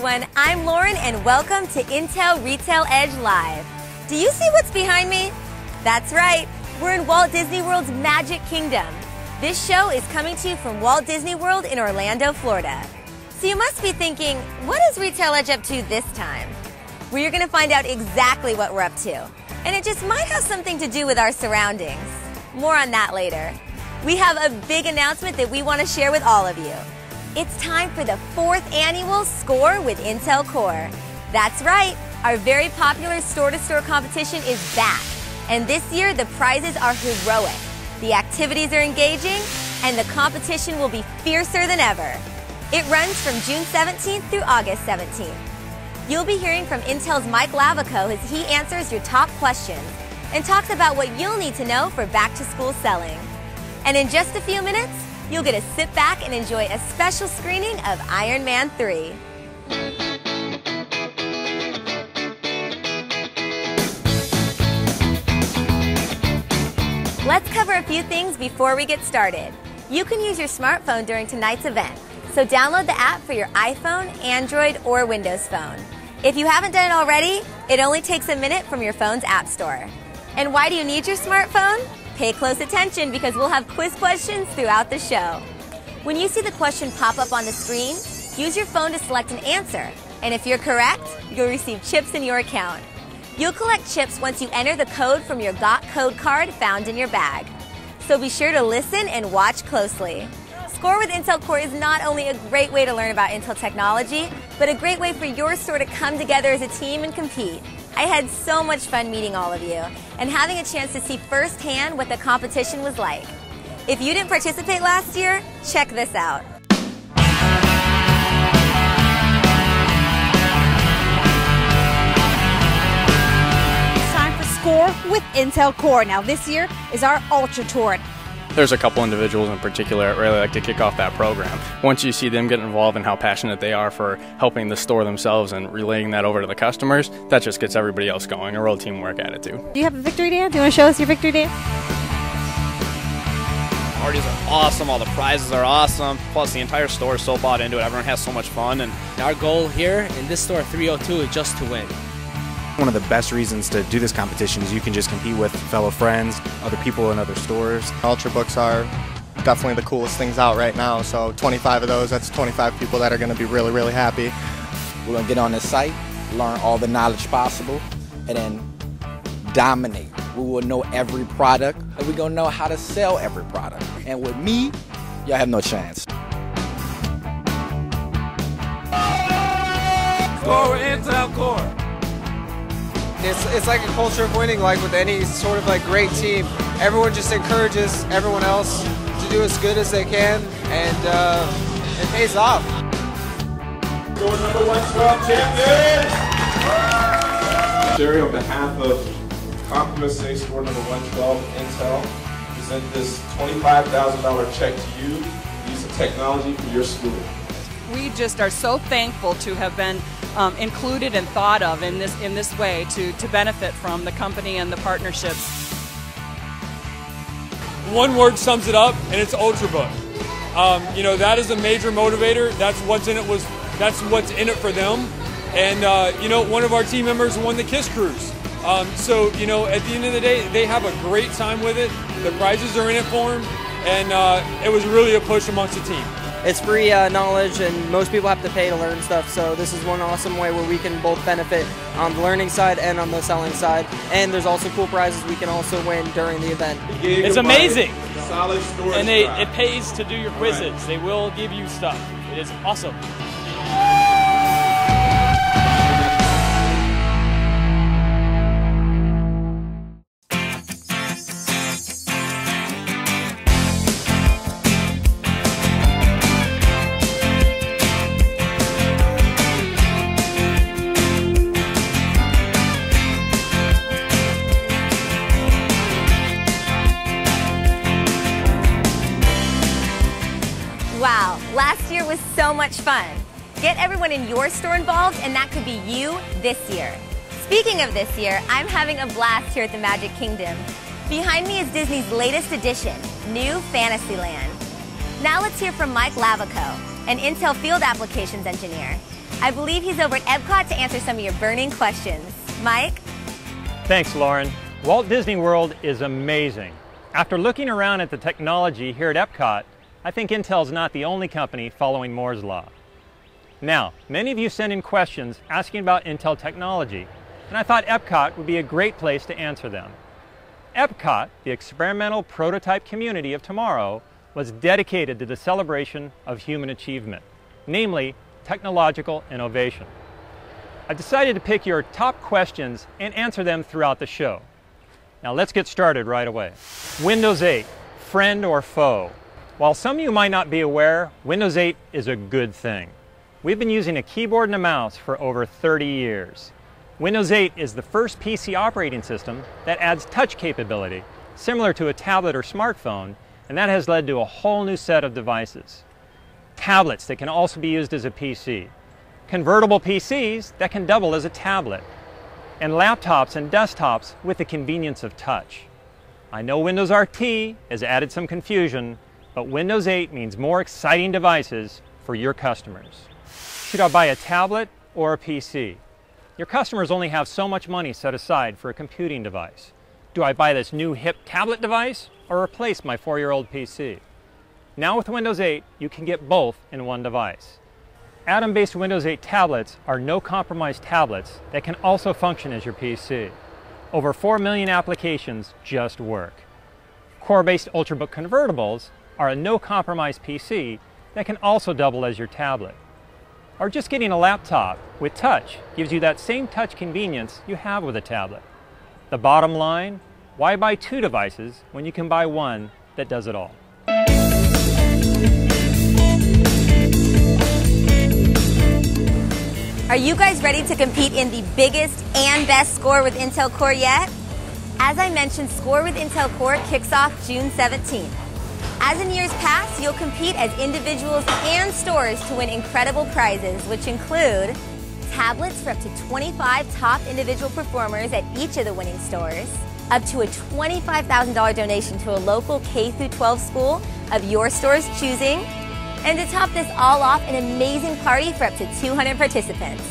everyone. I'm Lauren and welcome to Intel Retail Edge Live. Do you see what's behind me? That's right, we're in Walt Disney World's Magic Kingdom. This show is coming to you from Walt Disney World in Orlando, Florida. So you must be thinking, what is Retail Edge up to this time? Well, you're going to find out exactly what we're up to. And it just might have something to do with our surroundings. More on that later. We have a big announcement that we want to share with all of you. It's time for the 4th annual Score with Intel Core. That's right, our very popular store-to-store competition is back. And this year, the prizes are heroic. The activities are engaging, and the competition will be fiercer than ever. It runs from June 17th through August 17th. You'll be hearing from Intel's Mike Lavico as he answers your top questions and talks about what you'll need to know for back-to-school selling. And in just a few minutes, you'll get to sit back and enjoy a special screening of Iron Man 3. Let's cover a few things before we get started. You can use your smartphone during tonight's event, so download the app for your iPhone, Android, or Windows Phone. If you haven't done it already, it only takes a minute from your phone's app store. And why do you need your smartphone? Pay close attention because we'll have quiz questions throughout the show. When you see the question pop up on the screen, use your phone to select an answer. And if you're correct, you'll receive chips in your account. You'll collect chips once you enter the code from your Got Code card found in your bag. So be sure to listen and watch closely. Score with Intel Core is not only a great way to learn about Intel technology, but a great way for your store to come together as a team and compete. I had so much fun meeting all of you and having a chance to see firsthand what the competition was like. If you didn't participate last year, check this out. It's time for Score with Intel Core. Now this year is our Ultra Tour. There's a couple individuals in particular that really like to kick off that program. Once you see them get involved and how passionate they are for helping the store themselves and relaying that over to the customers, that just gets everybody else going, a real teamwork attitude. Do you have a victory dance? Do you want to show us your victory dance? Parties are awesome, all the prizes are awesome, plus the entire store is so bought into it, everyone has so much fun. And our goal here in this store 302 is just to win. One of the best reasons to do this competition is you can just compete with fellow friends, other people in other stores. Ultrabooks are definitely the coolest things out right now, so 25 of those, that's 25 people that are going to be really, really happy. We're going to get on this site, learn all the knowledge possible, and then dominate. We will know every product, and we're going to know how to sell every product. And with me, y'all have no chance. Score with Intel Core. It's like a culture of winning, like with any sort of like great team. Everyone just encourages everyone else to do as good as they can, and it pays off. Store number 112 champion! Jerry, on behalf of Compliment City Store number 112 Intel, present this $25,000 check to you to use the technology for your school. We just are so thankful to have been included and thought of in this way to benefit from the company and the partnerships. One word sums it up, and it's Ultrabook. You know, that is a major motivator. That's what's in it for them. And you know, one of our team members won the KISS Cruise. So you know, at the end of the day, they have a great time with it. The prizes are in it for them, and it was really a push amongst the team. It's free knowledge, and most people have to pay to learn stuff, so this is one awesome way where we can both benefit on the learning side and on the selling side. And there's also cool prizes we can also win during the event. It's amazing, Solid storage and it pays to do your quizzes. Right. They will give you stuff. It is awesome. Wow, last year was so much fun. Get everyone in your store involved, and that could be you this year. Speaking of this year, I'm having a blast here at the Magic Kingdom. Behind me is Disney's latest addition, New Fantasyland. Now let's hear from Mike Lavico, an Intel Field Applications engineer. I believe he's over at Epcot to answer some of your burning questions. Mike? Thanks, Lauren. Walt Disney World is amazing. After looking around at the technology here at Epcot, I think Intel's not the only company following Moore's Law. Now, many of you sent in questions asking about Intel technology, and I thought Epcot would be a great place to answer them. Epcot, the experimental prototype community of tomorrow, was dedicated to the celebration of human achievement, namely technological innovation. I decided to pick your top questions and answer them throughout the show. Now let's get started right away. Windows 8, friend or foe? While some of you might not be aware, Windows 8 is a good thing. We've been using a keyboard and a mouse for over 30 years. Windows 8 is the first PC operating system that adds touch capability, similar to a tablet or smartphone, and that has led to a whole new set of devices. Tablets that can also be used as a PC, convertible PCs that can double as a tablet, and laptops and desktops with the convenience of touch. I know Windows RT has added some confusion, but Windows 8 means more exciting devices for your customers. Should I buy a tablet or a PC? Your customers only have so much money set aside for a computing device. Do I buy this new hip tablet device or replace my 4-year-old PC? Now with Windows 8, you can get both in one device. Atom-based Windows 8 tablets are no-compromise tablets that can also function as your PC. Over 4 million applications just work. Core-based Ultrabook convertibles are a no-compromise PC that can also double as your tablet. Or just getting a laptop with touch gives you that same touch convenience you have with a tablet. The bottom line, why buy 2 devices when you can buy one that does it all? Are you guys ready to compete in the biggest and best Score with Intel Core yet? As I mentioned, Score with Intel Core kicks off June 17th. As in years past, you'll compete as individuals and stores to win incredible prizes, which include tablets for up to 25 top individual performers at each of the winning stores, up to a $25,000 donation to a local K-12 school of your store's choosing, and to top this all off, an amazing party for up to 200 participants.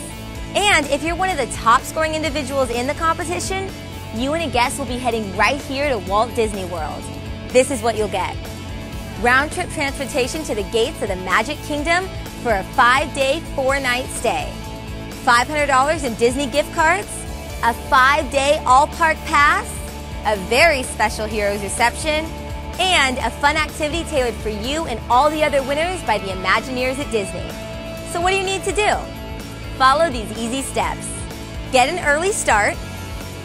And if you're one of the top scoring individuals in the competition, you and a guest will be heading right here to Walt Disney World. This is what you'll get. Round-trip transportation to the gates of the Magic Kingdom for a 5-day, 4-night stay. $500 in Disney gift cards, a 5-day all-park pass, a very special Heroes reception, and a fun activity tailored for you and all the other winners by the Imagineers at Disney. So what do you need to do? Follow these easy steps. Get an early start.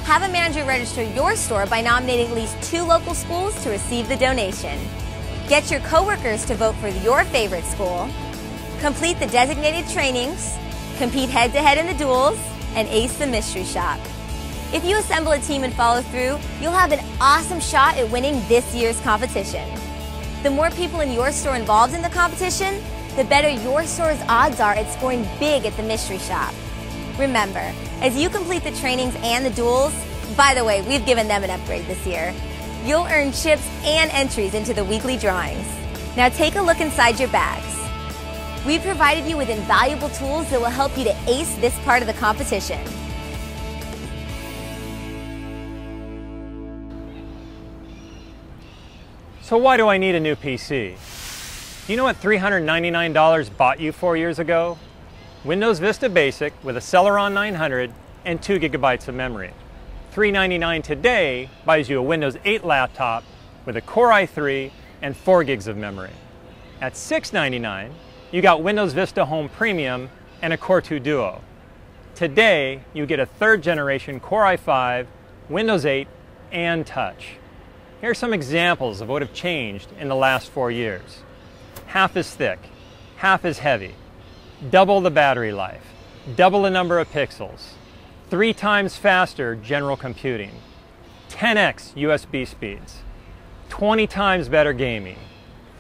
Have a manager register your store by nominating at least 2 local schools to receive the donation. Get your coworkers to vote for your favorite school. Complete the designated trainings. Compete head-to-head in the duels, and ace the mystery shop. If you assemble a team and follow through, you'll have an awesome shot at winning this year's competition. The more people in your store involved in the competition, the better your store's odds are at scoring big at the mystery shop. Remember, as you complete the trainings and the duels, by the way, we've given them an upgrade this year, you'll earn chips and entries into the weekly drawings. Now take a look inside your bags. We've provided you with invaluable tools that will help you to ace this part of the competition. So why do I need a new PC? Do you know what $399 bought you 4 years ago? Windows Vista Basic with a Celeron 900 and 2 gigabytes of memory. $399 today buys you a Windows 8 laptop with a Core i3 and 4 gigs of memory. At $699, you got Windows Vista Home Premium and a Core 2 Duo. Today, you get a 3rd generation Core i5, Windows 8, and Touch. Here are some examples of what have changed in the last 4 years. Half as thick, half as heavy, double the battery life, double the number of pixels, 3 times faster general computing, 10x USB speeds, 20 times better gaming,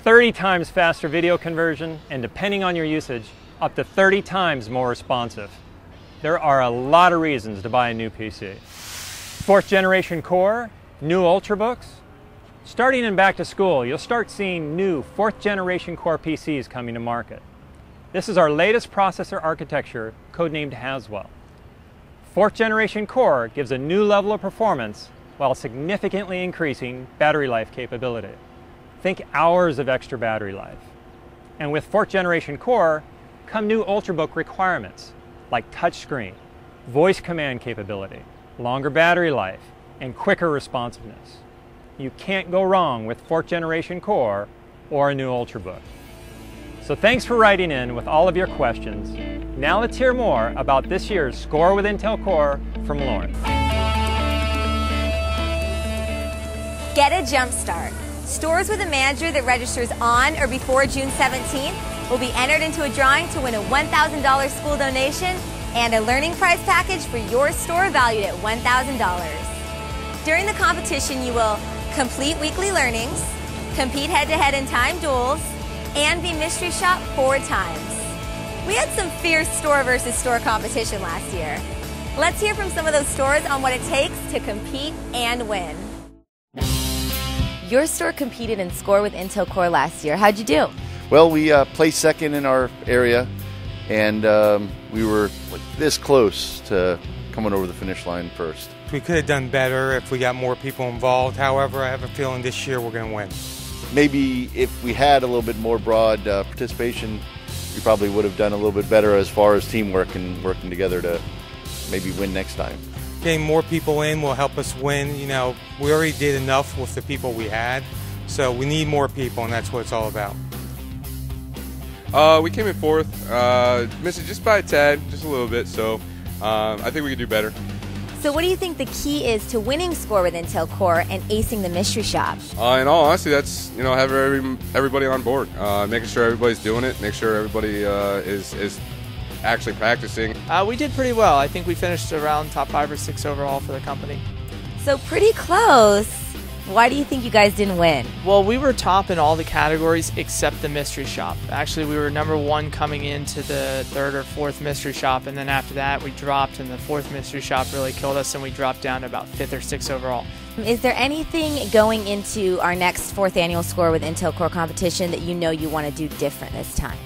30 times faster video conversion, and depending on your usage, up to 30 times more responsive. There are a lot of reasons to buy a new PC. 4th generation Core, new Ultrabooks. Starting in back to school, you'll start seeing new 4th generation Core PCs coming to market. This is our latest processor architecture, codenamed Haswell. 4th generation Core gives a new level of performance while significantly increasing battery life capability. Think hours of extra battery life. And with 4th generation Core come new Ultrabook requirements like touchscreen, voice command capability, longer battery life, and quicker responsiveness. You can't go wrong with 4th generation Core or a new Ultrabook. So thanks for writing in with all of your questions. Now let's hear more about this year's Score with Intel Core from Lauren. Get a jump start. Stores with a manager that registers on or before June 17th will be entered into a drawing to win a $1,000 school donation and a learning prize package for your store valued at $1,000. During the competition, you will complete weekly learnings, compete head-to-head in time duels, and be mystery shop 4 times. We had some fierce store versus store competition last year. Let's hear from some of those stores on what it takes to compete and win. Your store competed in Score with Intel Core last year. How'd you do? Well, we placed second in our area, and we were this close to coming over the finish line first. We could have done better if we got more people involved. However, I have a feeling this year we're going to win. Maybe if we had a little bit more broad participation, we probably would have done a little bit better as far as teamwork and working together to maybe win next time. Getting more people in will help us win. You know, we already did enough with the people we had, so we need more people, and that's what it's all about. We came in 4th, missed it just by a tad, just a little bit, so I think we could do better. So what do you think the key is to winning Score with Intel Core and acing the mystery shop? In all honesty, that's, have everybody on board, making sure everybody's doing it, make sure everybody is actually practicing. We did pretty well. I think we finished around top 5 or 6 overall for the company. So pretty close. Why do you think you guys didn't win? Well, we were top in all the categories except the mystery shop. Actually, we were number 1 coming into the 3rd or 4th mystery shop, and then after that we dropped, and the 4th mystery shop really killed us, and we dropped down to about 5th or 6th overall. Is there anything going into our next 4th annual Score with Intel Core competition that you know you want to do different this time?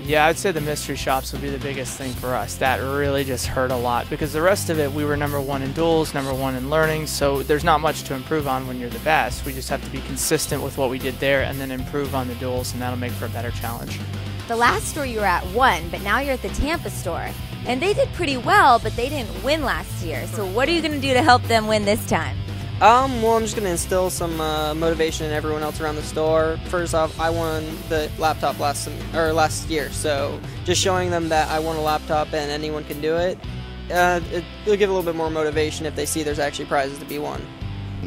Yeah, I'd say the mystery shops would be the biggest thing for us. That really just hurt a lot because the rest of it, we were number 1 in duels, number 1 in learning, so there's not much to improve on when you're the best. We just have to be consistent with what we did there and then improve on the duels, and that'll make for a better challenge. The last store you were at won, but now you're at the Tampa store. And they did pretty well, but they didn't win last year. So what are you going to do to help them win this time? Well, I'm just going to instill some motivation in everyone else around the store. First off, I won the laptop last year, so just showing them that I won a laptop and anyone can do it, it'll give a little bit more motivation if they see there's actually prizes to be won.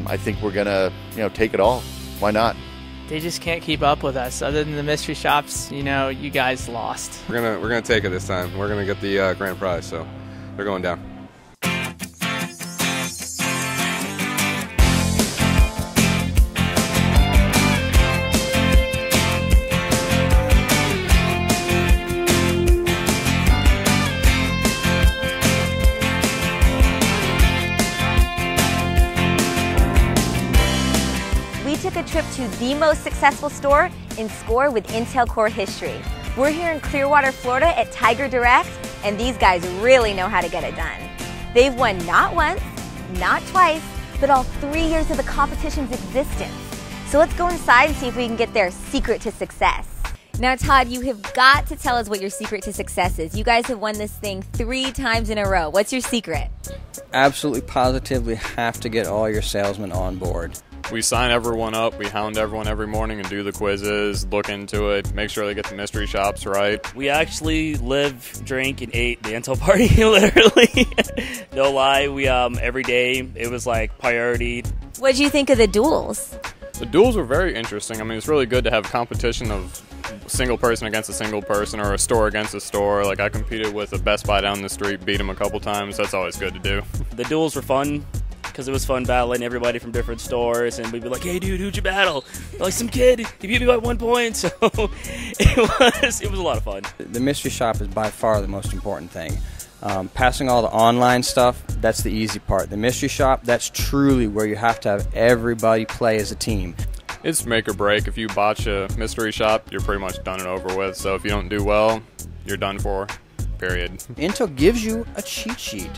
I think we're going to, take it all. Why not? They just can't keep up with us. Other than the mystery shops, you guys lost. We're gonna take it this time. We're gonna get the grand prize, so they're going down. Took a trip to the most successful store in Score with Intel Core history. We're here in Clearwater, Florida at Tiger Direct, and these guys really know how to get it done. They've won not once, not twice, but all 3 years of the competition's existence. So let's go inside and see if we can get their secret to success. Now, Todd, you have got to tell us what your secret to success is. You guys have won this thing 3 times in a row. What's your secret? Absolutely, positively have to get all your salesmen on board. We sign everyone up, we hound everyone every morning and do the quizzes, look into it, make sure they get the mystery shops right. We actually live, drink, and ate the Intel party, literally. No lie, we every day, it was like priority. What did you think of the duels? The duels were very interesting. I mean, it's really good to have competition of single person against a single person or a store against a store. Like, I competed with a Best Buy down the street, beat them a couple times. That's always good to do. The duels were fun because it was fun battling everybody from different stores, and we'd be like, hey dude, who'd you battle? Like, some kid, he beat me by 1 point. So it was a lot of fun. The mystery shop is by far the most important thing. Passing all the online stuff, that's the easy part. The mystery shop, that's truly where you have to have everybody play as a team. It's make or break. If you botch a mystery shop, you're pretty much done and over with. So if you don't do well, you're done for, period. Intel gives you a cheat sheet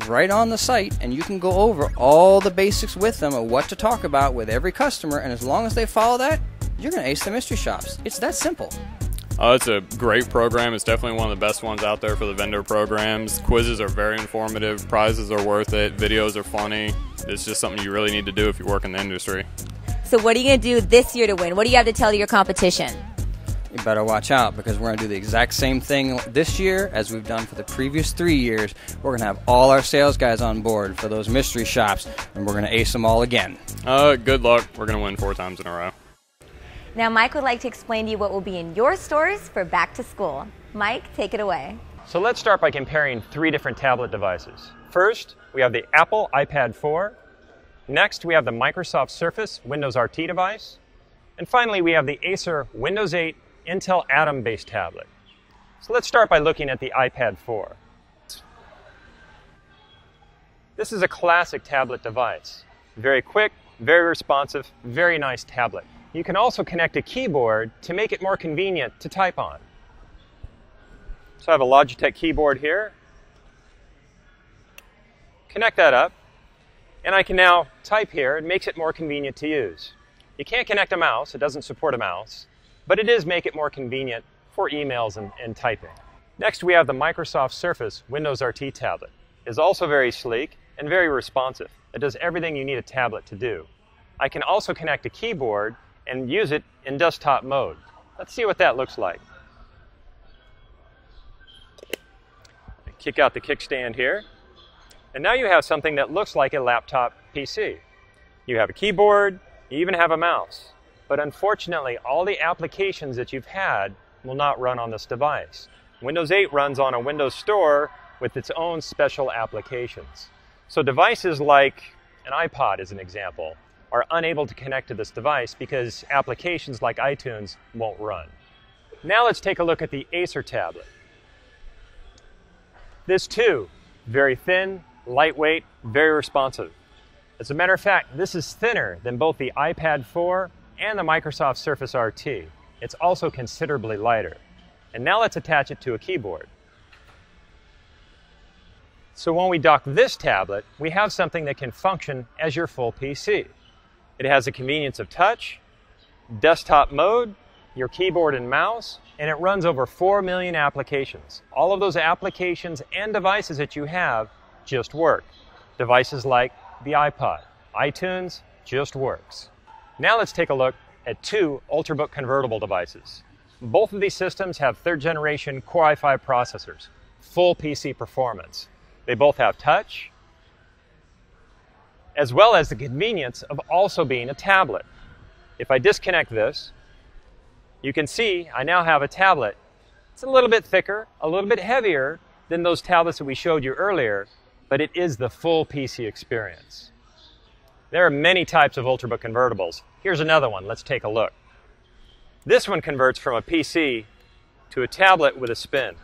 right on the site, and you can go over all the basics with them of what to talk about with every customer, and as long as they follow that, you're going to ace the mystery shops. It's that simple. It's a great program. It's definitely one of the best ones out there for the vendor programs. Quizzes are very informative. Prizes are worth it. Videos are funny. It's just something you really need to do if you work in the industry. So what are you going to do this year to win? What do you have to tell your competition? You better watch out, because we're going to do the exact same thing this year as we've done for the previous 3 years. We're going to have all our sales guys on board for those mystery shops, and we're going to ace them all again. Good luck. We're going to win 4 times in a row. Now Mike would like to explain to you what will be in your stores for back to school. Mike, take it away. So let's start by comparing 3 different tablet devices. First, we have the Apple iPad 4. Next, we have the Microsoft Surface Windows RT device. And finally, we have the Acer Windows 8 Intel Atom-based tablet. So let's start by looking at the iPad 4. This is a classic tablet device. Very quick, very responsive, very nice tablet. You can also connect a keyboard to make it more convenient to type on. So I have a Logitech keyboard here. Connect that up, and I can now type here. It makes it more convenient to use. You can't connect a mouse. It doesn't support a mouse. But it does make it more convenient for emails and typing. Next, we have the Microsoft Surface Windows RT tablet. It's also very sleek and very responsive. It does everything you need a tablet to do. I can also connect a keyboard and use it in desktop mode. Let's see what that looks like. Kick out the kickstand here. And now you have something that looks like a laptop PC. You have a keyboard, you even have a mouse. But unfortunately, all the applications that you've had will not run on this device. Windows 8 runs on a Windows Store with its own special applications. So devices like an iPod, as an example, are unable to connect to this device because applications like iTunes won't run. Now let's take a look at the Acer tablet. This too, very thin, lightweight, very responsive. As a matter of fact, this is thinner than both the iPad 4 and the Microsoft Surface RT. It's also considerably lighter. And now let's attach it to a keyboard. So when we dock this tablet, we have something that can function as your full PC. It has the convenience of touch, desktop mode, your keyboard and mouse, and it runs over 4 million applications. All of those applications and devices that you have just work. Devices like the iPod, iTunes, just works. Now let's take a look at 2 Ultrabook convertible devices. Both of these systems have 3rd generation Core i5 processors, full PC performance. They both have touch, as well as the convenience of also being a tablet. If I disconnect this, you can see I now have a tablet. It's a little bit thicker, a little bit heavier than those tablets that we showed you earlier, but it is the full PC experience. There are many types of Ultrabook convertibles. Here's another one. Let's take a look. This one converts from a PC to a tablet with a spin.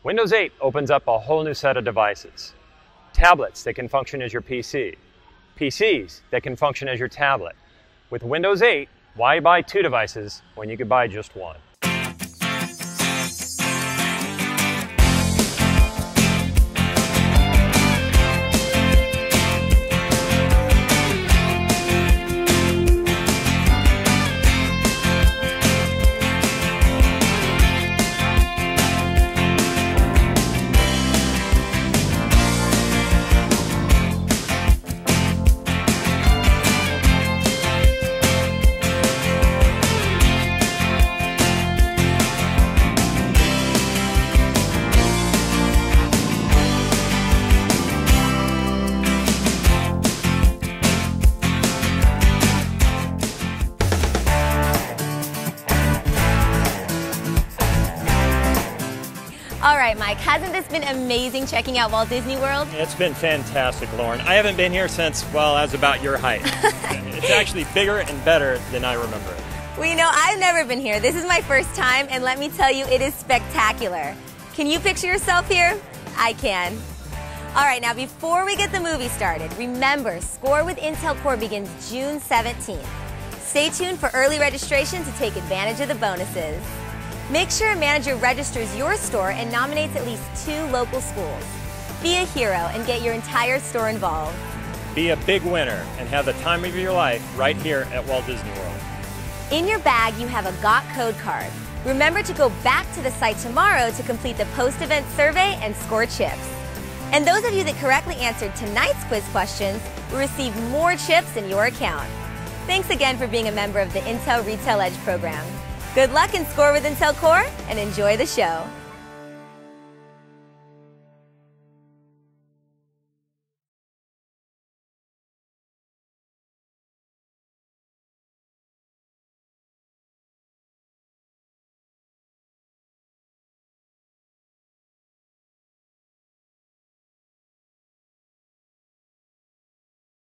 Windows 8 opens up a whole new set of devices. Tablets that can function as your PC. PCs that can function as your tablet. With Windows 8, why buy 2 devices when you could buy just 1? All right, Mike, hasn't this been amazing checking out Walt Disney World? It's been fantastic, Lauren. I haven't been here since, well, I was about your height. It's actually bigger and better than I remember it. Well, you know, I've never been here. This is my first time, and let me tell you, it is spectacular. Can you picture yourself here? I can. All right, now before we get the movie started, remember, Score with Intel Core begins June 17th. Stay tuned for early registration to take advantage of the bonuses. Make sure a manager registers your store and nominates at least 2 local schools. Be a hero and get your entire store involved. Be a big winner and have the time of your life right here at Walt Disney World. In your bag, you have a GOT code card. Remember to go back to the site tomorrow to complete the post-event survey and score chips. And those of you that correctly answered tonight's quiz questions will receive more chips in your account. Thanks again for being a member of the Intel Retail Edge program. Good luck and score with Intel Core, and enjoy the show.